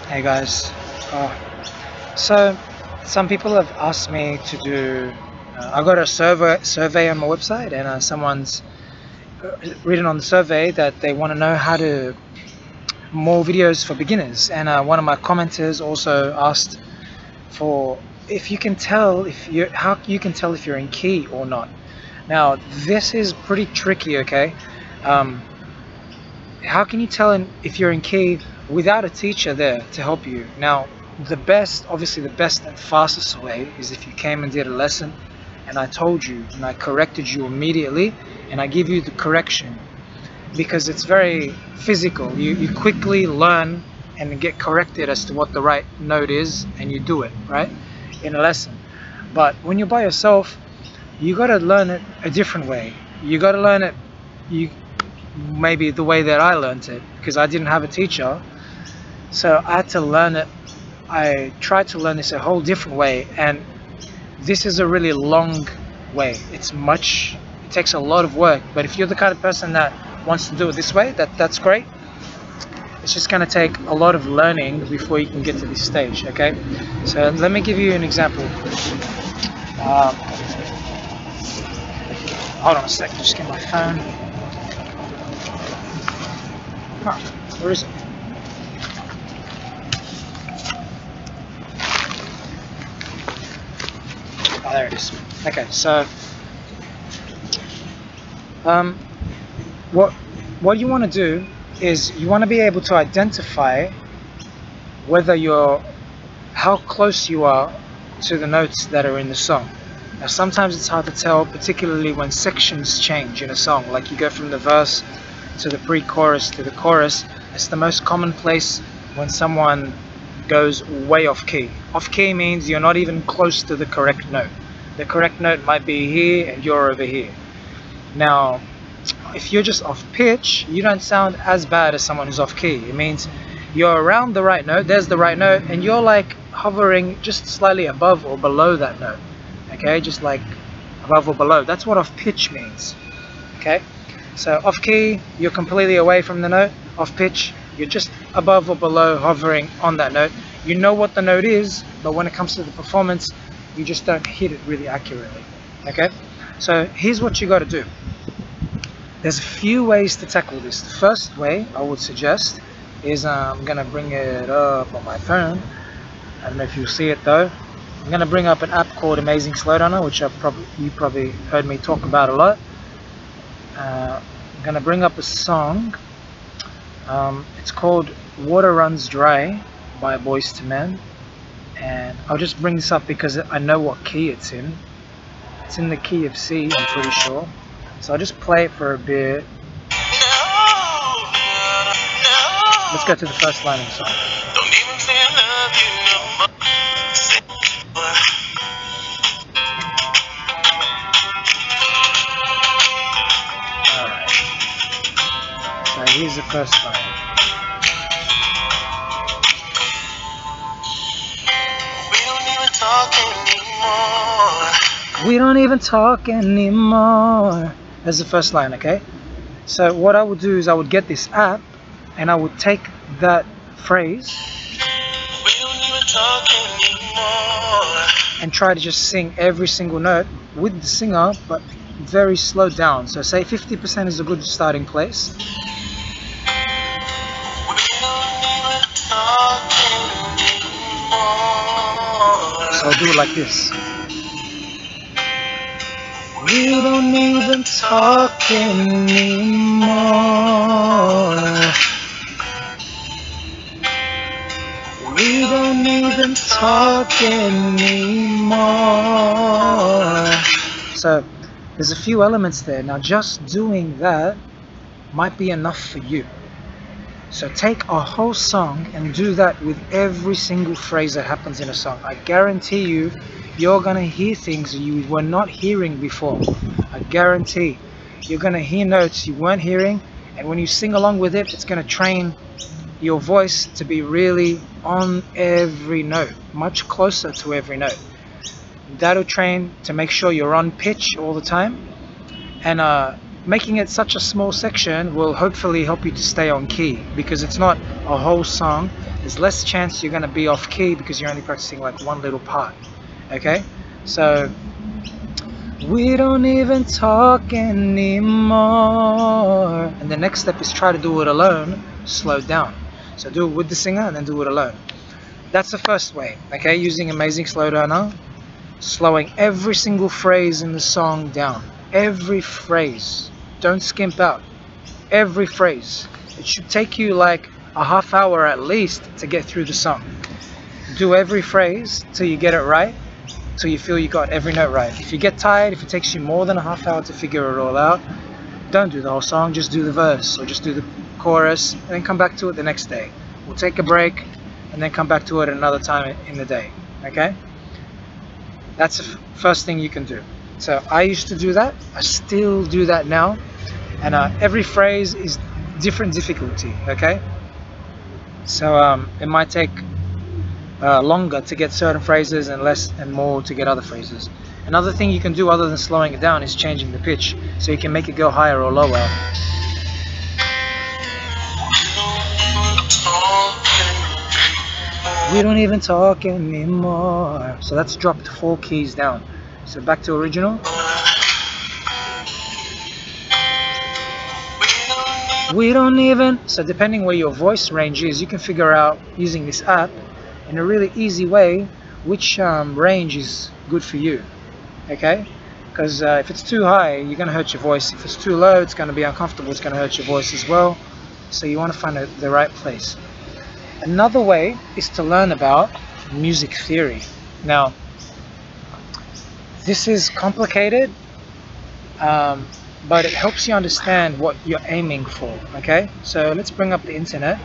Hey guys, uh, so some people have asked me to do. I got a survey on my website, and someone's written on the survey that they want to know how to more videos for beginners. And one of my commenters also asked for if you can tell if you how you can tell if you're in key or not. Now this is pretty tricky. Okay, um, how can you tell if you're in key without a teacher there to help you? Now, obviously the best and fastest way is if you came and did a lesson and I told you and I corrected you immediately and I give you the correction, because it's very physical. You quickly learn and get corrected as to what the right note is, and you do it, right, in a lesson. But when you're by yourself, you got to learn it a different way. You got to learn it you maybe the way that I learned it, because I didn't have a teacher, so I had to learn it. I tried to learn this a whole different way, and this is a really long way. It takes a lot of work, but if you're the kind of person that wants to do it this way, that's great. It's just going to take a lot of learning before you can get to this stage. Okay, so let me give you an example. Hold on a second, just get my phone. Where is it? Oh, there it is. Okay, so what you want to do is you want to be able to identify how close you are to the notes that are in the song. Now sometimes it's hard to tell, particularly when sections change in a song, like you go from the verse to the pre-chorus to the chorus. It's the most common place when someone goes way off key. Off key means you're not even close to the correct note. The correct note might be here and you're over here. Now, if you're just off pitch, you don't sound as bad as someone who's off key. It means you're around the right note, there's the right note, and you're like hovering just slightly above or below that note. Okay, just like above or below. That's what off pitch means. Okay, so off key, you're completely away from the note. Off pitch, you're just above or below, hovering on that note. You know what the note is, but when it comes to the performance, you just don't hit it really accurately. Okay, so here's what you got to do. There's a few ways to tackle this. The first way I would suggest is I'm gonna bring it up on my phone. I don't know if you'll see it though. I'm gonna bring up an app called Amazing Slowdowner, which you probably heard me talk about a lot. I'm gonna bring up a song. It's called Water Runs Dry by Boyz II Men, and I'll just bring this up because I know what key it's in. It's in the key of C, I'm pretty sure. So I'll just play it for a bit. Let's go to the first line of the song. Alright. So here's the first line. We don't even talk anymore. That's the first line, okay? So what I would do is I would get this app and I would take that phrase and try to just sing every single note with the singer, but very slowed down. So say 50% is a good starting place. So I'll do it like this. We don't even talk anymore. We don't even talk anymore. So there's a few elements there. Now just doing that might be enough for you. So take a whole song and do that with every single phrase that happens in a song. I guarantee you, you're going to hear things you were not hearing before. I guarantee you're going to hear notes you weren't hearing, and when you sing along with it, it's going to train your voice to be really on every note, much closer to every note. That'll train to make sure you're on pitch all the time, and making it such a small section will hopefully help you to stay on key, because it's not a whole song. There's less chance you're going to be off key because you're only practicing like one little part. Okay, so we don't even talk anymore, and the next step is try to do it alone, slowed down. So do it with the singer and then do it alone. That's the first way. Okay, using Amazing Slowdowner, slowing every single phrase in the song down. Every phrase, don't skimp out. Every phrase. It should take you like a half hour at least to get through the song. Do every phrase till you get it right, till you feel you got every note right. If you get tired, if it takes you more than a half hour to figure it all out, don't do the whole song, just do the verse or just do the chorus and then come back to it the next day. We'll take a break and then come back to it another time in the day. Okay, that's the first thing you can do. So I used to do that, I still do that now, and every phrase is different difficulty. Okay, so it might take longer to get certain phrases and less and more to get other phrases. Another thing you can do other than slowing it down is changing the pitch, so you can make it go higher or lower. We don't even talk anymore. So that's dropped 4 keys down. So back to original. We don't even. So depending where your voice range is, you can figure out using this app in a really easy way which range is good for you. Okay, because if it's too high, you're going to hurt your voice. If it's too low, it's going to be uncomfortable, it's going to hurt your voice as well. So you want to find the right place. Another way is to learn about music theory. Now, this is complicated, but it helps you understand what you're aiming for. Okay, so let's bring up the internet.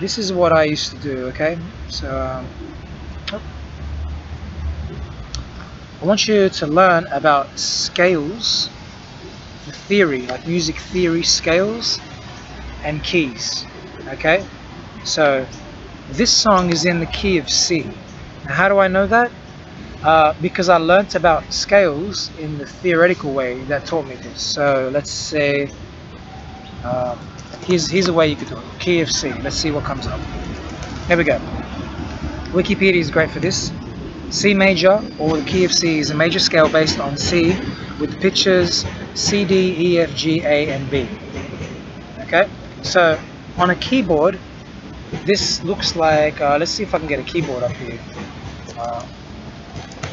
This is what I used to do. Okay, so I want you to learn about scales, the theory, like music theory scales and keys. Okay, so this song is in the key of C. Now how do I know that? Because I learnt about scales in the theoretical way that taught me this. So let's say here's a way you could do it. Key of C. Let's see what comes up. Here we go. Wikipedia is great for this. C major, or the key of C, is a major scale based on C with pitches C, D, E, F, G, A, and B. Okay, so on a keyboard, this looks like, let's see if I can get a keyboard up here.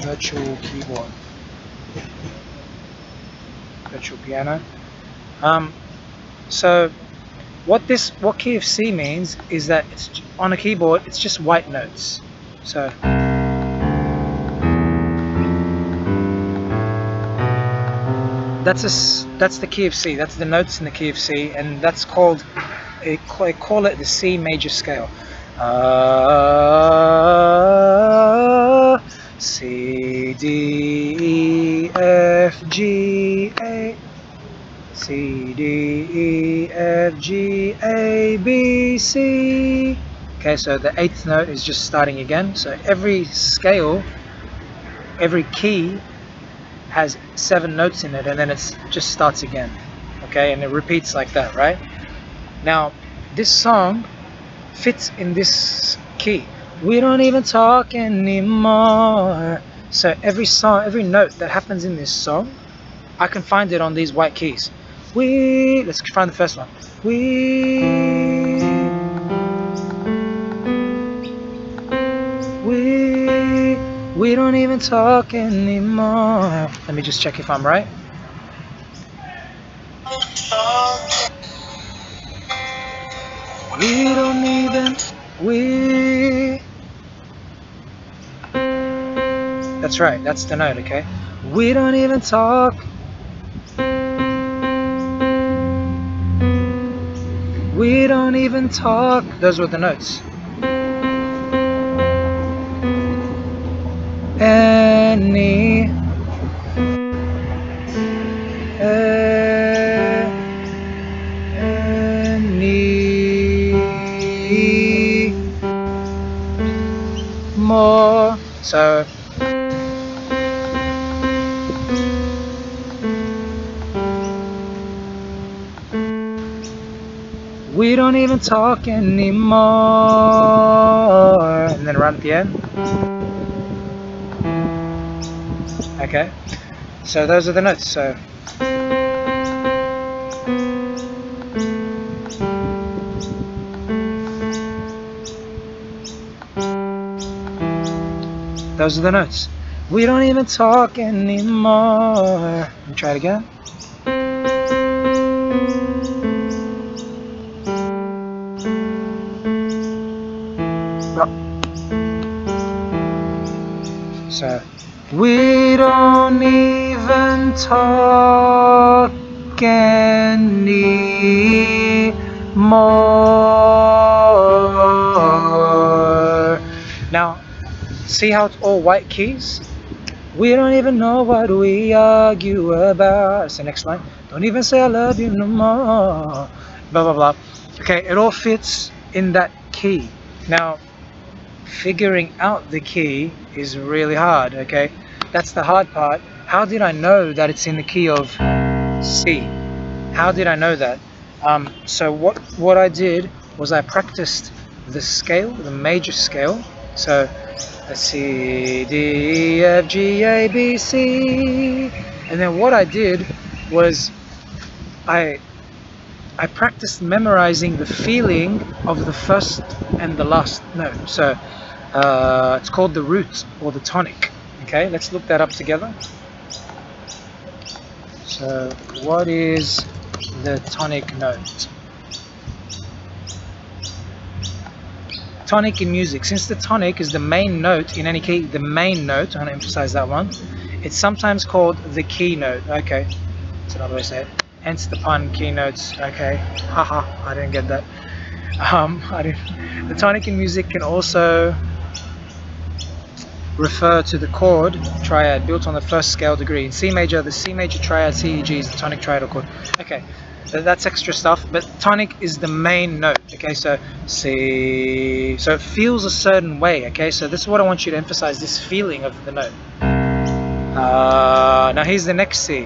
Virtual keyboard. Virtual piano. So what key of C means is that it's on a keyboard, it's just white notes. So that's the key of C. That's the notes in the key of C, and that's called, they call it the C major scale. C, D, E, F, G, A. C, D, E, F, G, A, B, C. Okay, so the 8th note is just starting again. So every scale, every key has 7 notes in it, and then it just starts again. Okay, and it repeats like that, right? Now, this song fits in this key. We don't even talk anymore. So every song, every note that happens in this song, I can find it on these white keys. Let's find the first one. We don't even talk anymore. Let me just check if I'm right. We don't even, that's right, that's the note, okay? We don't even talk. We don't even talk. Those were the notes. Any. More. So We don't even talk anymore. And then right at the end. Okay, so those are the notes. So those are the notes. We don't even talk anymore. Let me try it again. So we don't even talk anymore. Now, see how it's all white keys? We don't even know what we argue about. That's the next line. Don't even say I love you no more. Blah, blah, blah. Okay, it all fits in that key. Now, figuring out the key is really hard, okay? That's the hard part. How did I know that it's in the key of C? How did I know that? So what I did was I practiced the scale, the major scale. So let's see, D, E, F, G, A, B, C. And then what I did was I practiced memorizing the feeling of the first and the last note. So it's called the root or the tonic. Okay, let's look that up together. So what is the tonic note? Tonic in music, since the tonic is the main note in any key, the main note, I want to emphasize that one, it's sometimes called the key note. Okay, that's another way to say it. Hence the pun, keynotes. Okay, haha, I didn't get that. The tonic in music can also refer to the chord triad built on the first scale degree. In C major, the C major triad, C, E, G is the tonic triad or chord. Okay, that's extra stuff, but tonic is the main note. Okay, so C, so it feels a certain way. Okay, so this is what I want you to emphasize, this feeling of the note. Now here's the next C.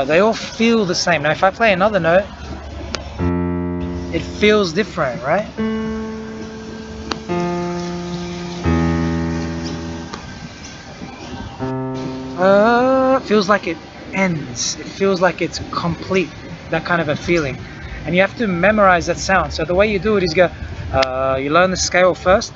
They all feel the same. Now if I play another note, it feels different, right? Feels like it ends. It feels like it's complete. That kind of a feeling. And you have to memorize that sound. So the way you do it is you learn the scale first.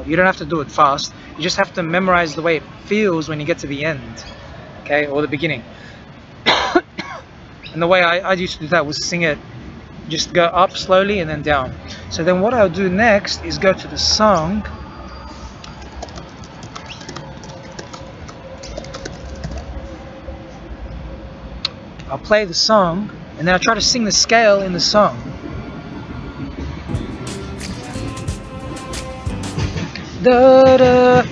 You don't have to do it fast. You just have to memorize the way it feels when you get to the end, okay, or the beginning. And the way I used to do that was sing it, just go up slowly and then down. So then what I'll do next is go to the song. I'll play the song and then I'll try to sing the scale in the song. Da da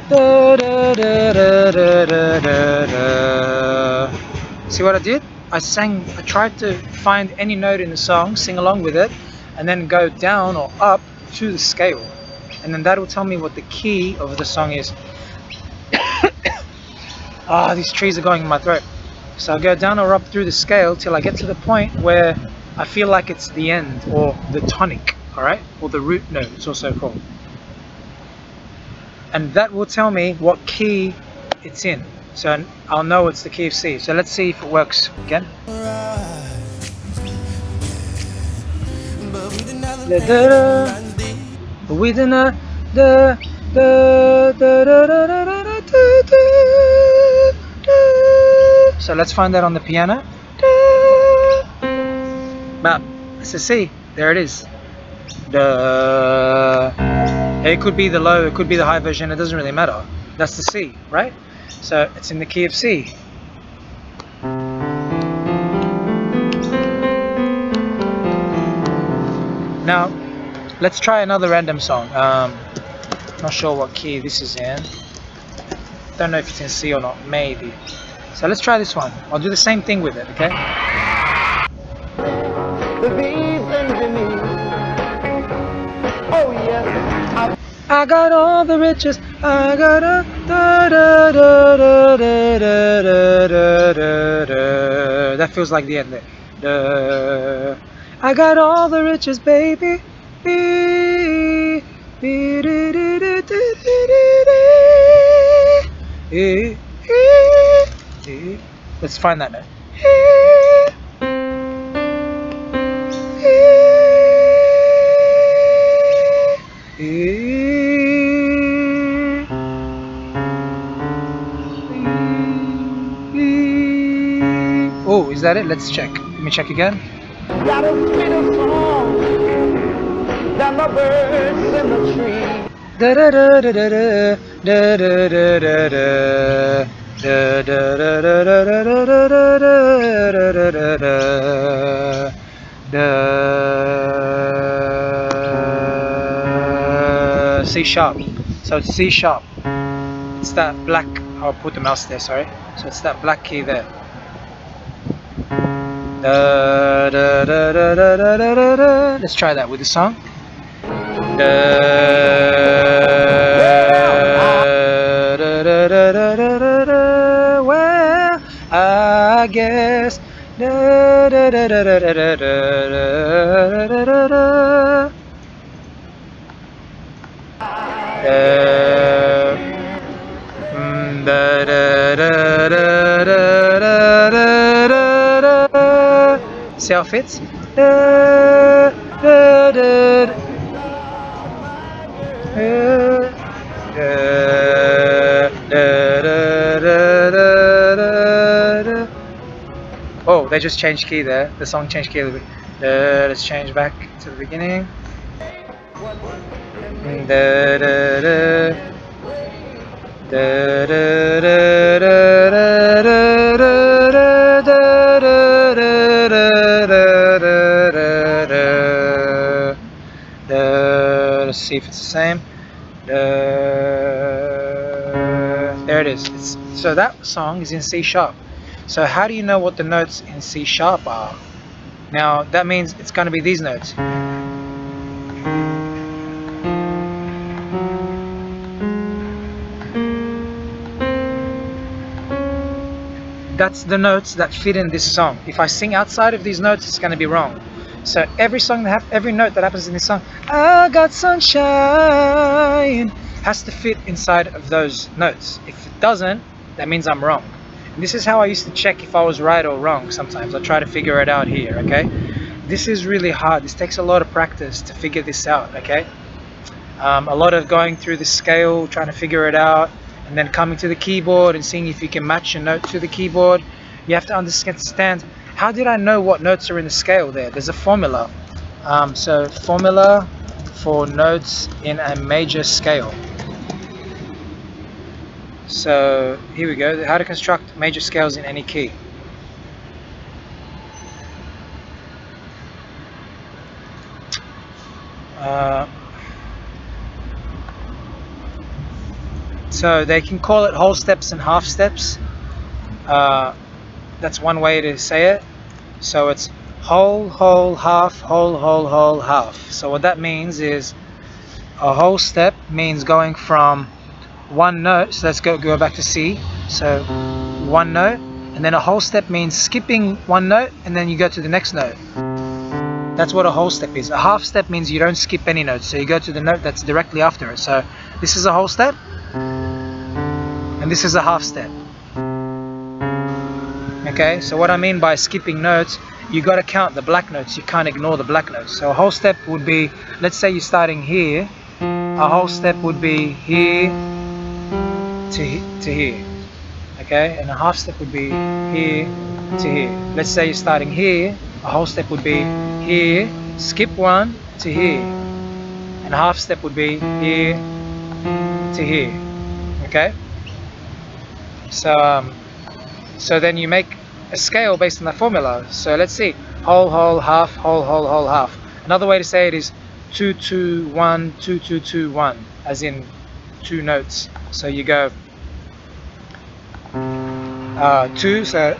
da da da da da da. See what I did? I tried to find any note in the song, sing along with it, and then go down or up to the scale. And then that will tell me what the key of the song is. Ah, these trees are going in my throat. So I'll go down or up through the scale till I get to the point where I feel like it's the end, or the tonic, alright? Or the root note, it's also called. And that will tell me what key it's in. So I'll know it's the key of C. So let's see if it works again. So let's find that on the piano. But it's a C. There it is. It could be the low, it could be the high version, it doesn't really matter. That's the C, right? So it's in the key of C. Now, let's try another random song. Not sure what key this is in. Don't know if it's in C or not, maybe. So let's try this one. I'll do the same thing with it, okay? I got all the riches. I got a da da da da da da da da da. That feels like the end there. Da. I got all the riches, baby. Let's find that note. Oh, is that it? Let's check. Let me check again. Got a sweeter song than the birds in the tree. Da da da da da da da da da da da da da da da da. C sharp. So it's C sharp. It's that black. I'll put the mouse there. Sorry. So it's that black key there. Da, da, da, da, da, da, da, da. Let's try that with the song. Da, da, da, da, da, da, da. Well, I guess. Da, da, da, da, da, da, da, da, da, da, da. Da, da, da, da, da, da, da. See how it fits? Da, da, da, da. Oh, they just changed key there. The song changed key a little bit. Let's change back to the beginning. Da, da, da. Da, da, da, da, da, da, da. Let's see if it's the same. There it is. So that song is in C sharp. So how do you know what the notes in C sharp are? Now that means it's going to be these notes. That's the notes that fit in this song. If I sing outside of these notes, it's going to be wrong. So every note that happens in this song, I got sunshine, has to fit inside of those notes. If it doesn't, that means I'm wrong. And this is how I used to check if I was right or wrong. Sometimes I try to figure it out here. Okay, this is really hard. This takes a lot of practice to figure this out. Okay, a lot of going through the scale, trying to figure it out, and then coming to the keyboard and seeing if you can match a note to the keyboard. You have to understand, how did I know what notes are in the scale there? There's a formula. So formula for notes in a major scale. So here we go. How to construct major scales in any key. So they can call it whole steps and half steps. That's one way to say it. So it's whole, whole, half, whole, whole, whole, half. So what that means is a whole step means going from one note. So let's go back to C. So one note, and then a whole step means skipping one note and then you go to the next note. That's what a whole step is. A half step means you don't skip any notes, so you go to the note that's directly after it. So this is a whole step and this is a half step. Okay, so what I mean by skipping notes, you got to count the black notes. You can't ignore the black notes. So a whole step would be, let's say you're starting here, a whole step would be here to here. Okay, and a half step would be here to here. Let's say you're starting here, a whole step would be here, skip one to here, and a half step would be here to here. Okay, so then you make a scale based on that formula. So let's see, whole, whole, half, whole, whole, whole, half. Another way to say it is 2, 2, 1, 2, 2, 2, 1, as in two notes. So you go 2, so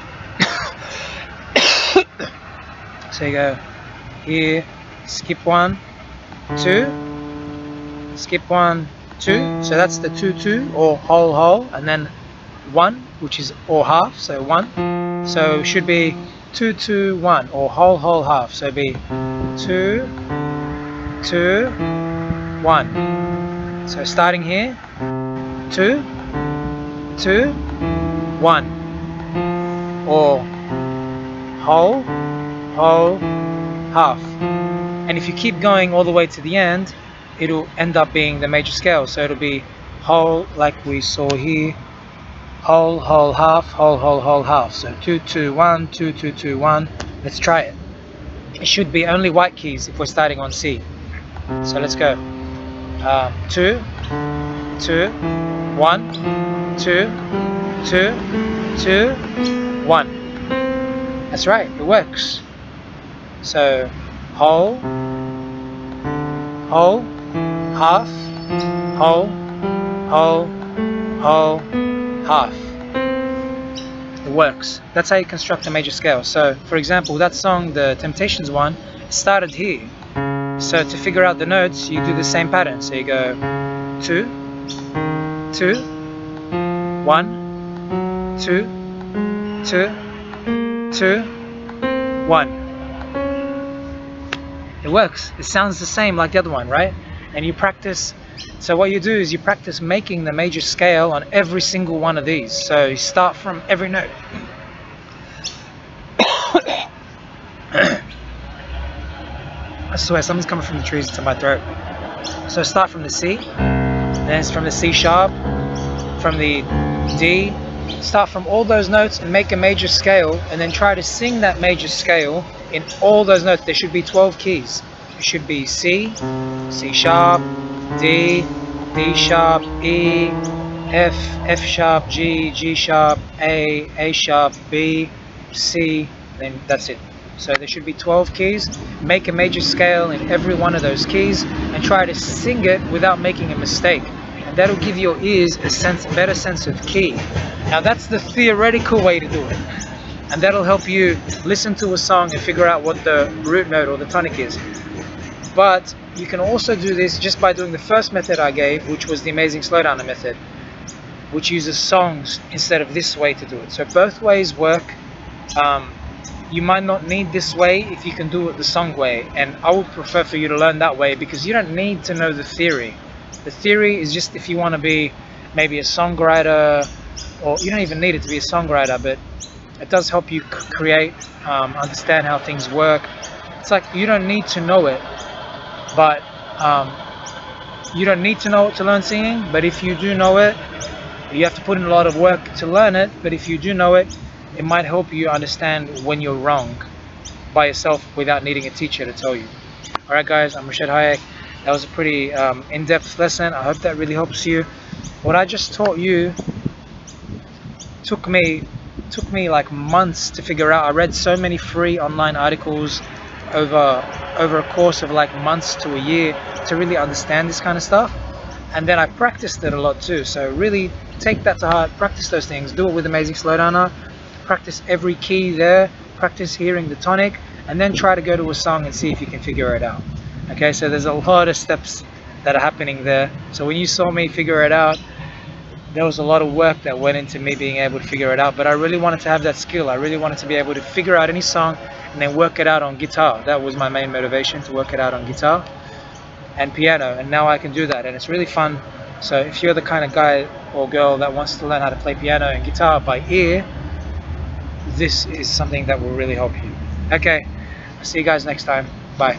so you go here, skip 1, 2, skip 1, 2, so that's the 2 2 or whole, and then 1, which is or half, so 1, so it should be 2 2 1 or whole half, so it'd be 2 2 1. So starting here, 2 2 1 or whole half. And if you keep going all the way to the end, it'll end up being the major scale. So it'll be whole, like we saw here, whole half, whole half. So 2 2 1 2 2 2 1. Let's try it. It should be only white keys if we're starting on C. So let's go. 2 2 1 2 2 2 1. That's right, it works. So whole half, whole half. It works. That's how you construct a major scale. So for example, that song, the Temptations one, started here. So to figure out the notes, you do the same pattern. So you go 2 2 1 2 2 2 1. It works. It sounds the same like the other one, right? And you practice. So what you do is you practice making the major scale on every single one of these. So you start from every note. I swear something's coming from the trees into my throat. So start from the C, then it's from the C sharp, from the D. Start from all those notes and make a major scale, and then try to sing that major scale in all those notes. There should be 12 keys. It should be C, C sharp, D, D sharp, E, F, F sharp, G, G sharp, A sharp, B, C, then that's it. So there should be 12 keys. Make a major scale in every one of those keys and try to sing it without making a mistake. And that'll give your ears a better sense of key. Now that's the theoretical way to do it. And that'll help you listen to a song and figure out what the root note or the tonic is. But you can also do this just by doing the first method I gave, which was the Amazing Slowdowner method, which uses songs instead of this way to do it. So both ways work. You might not need this way if you can do it the song way, and I would prefer for you to learn that way because you don't need to know the theory. The theory is just if you want to be maybe a songwriter, or you don't even need it to be a songwriter, but it does help you create, understand how things work. It's like you don't need to know it, but you don't need to know it to learn singing. But if you do know it, you have to put in a lot of work to learn it. But if you do know it, it might help you understand when you're wrong by yourself without needing a teacher to tell you. Alright guys, I'm Rashad Hayek. That was a pretty in-depth lesson. I hope that really helps you. What I just taught you took me like months to figure out. I read so many free online articles over a course of like months to a year to really understand this kind of stuff. And then I practiced it a lot too. So really take that to heart, practice those things, do it with Amazing Slowdowner. Practice every key there, practice hearing the tonic, and then try to go to a song and see if you can figure it out. Okay, so there's a lot of steps that are happening there. So when you saw me figure it out, there was a lot of work that went into me being able to figure it out, but I really wanted to have that skill. I really wanted to be able to figure out any song and then work it out on guitar. That was my main motivation, to work it out on guitar and piano, and now I can do that, and it's really fun. So if you're the kind of guy or girl that wants to learn how to play piano and guitar by ear, this is something that will really help you. Okay, I'll see you guys next time. Bye.